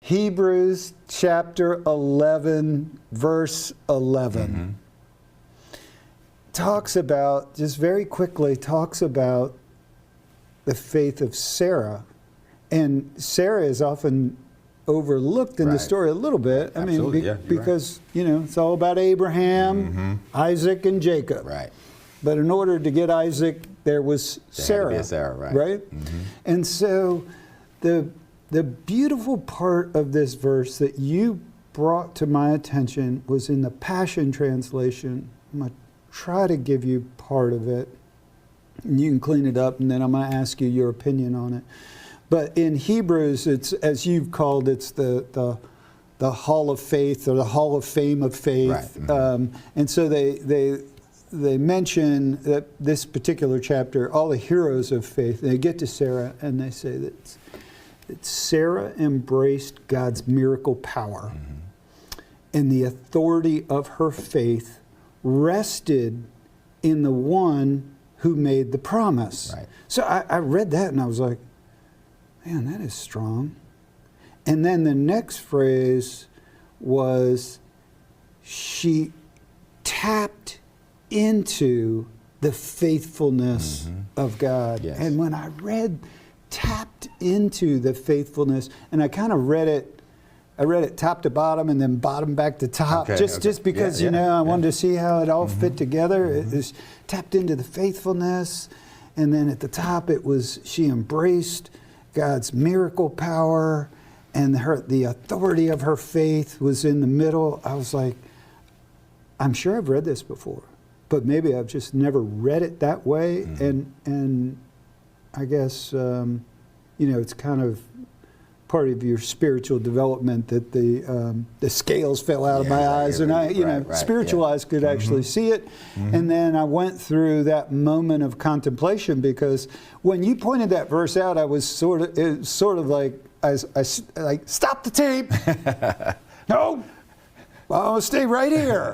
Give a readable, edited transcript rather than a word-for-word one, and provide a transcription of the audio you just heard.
Hebrews chapter 11, verse 11. Talks about, just very quickly, talks about the faith of Sarah. And Sarah is often overlooked in the story a little bit. I mean, because, you know, it's all about Abraham, Isaac, and Jacob. Right. But in order to get Isaac, there was Sarah. Had to be a Sarah, right? Right? And so the beautiful part of this verse that you brought to my attention was in the Passion Translation. I'm going to try to give you part of it. And you can clean it up, and then I'm going to ask you your opinion on it. But in Hebrews, it's, as you've called, it's the Hall of Faith, or the Hall of Fame of Faith. Right. And so they mention that this particular chapter, all the heroes of faith. They get to Sarah, and they say that Sarah embraced God's miracle power, and the authority of her faith rested in the one who made the promise. Right. So I read that, and I was like, man, that is strong. And then the next phrase was, she tapped into the faithfulness of God. Yes. And when I read tapped into the faithfulness, and I kind of read it top to bottom and then bottom back to top, just because, you know, I wanted to see how it all fit together. It was tapped into the faithfulness, and then at the top it was, she embraced God's miracle power, and the authority of her faith was in the middle. I was like, I'm sure I've read this before, but maybe I've just never read it that way. And I guess, you know, it's kind of part of your spiritual development that the scales fell out of my eyes, and I, you know, spiritual eyes could actually see it. And then I went through that moment of contemplation, because when you pointed that verse out, I was sort of like, I like, stop the tape. No, I'll stay right here.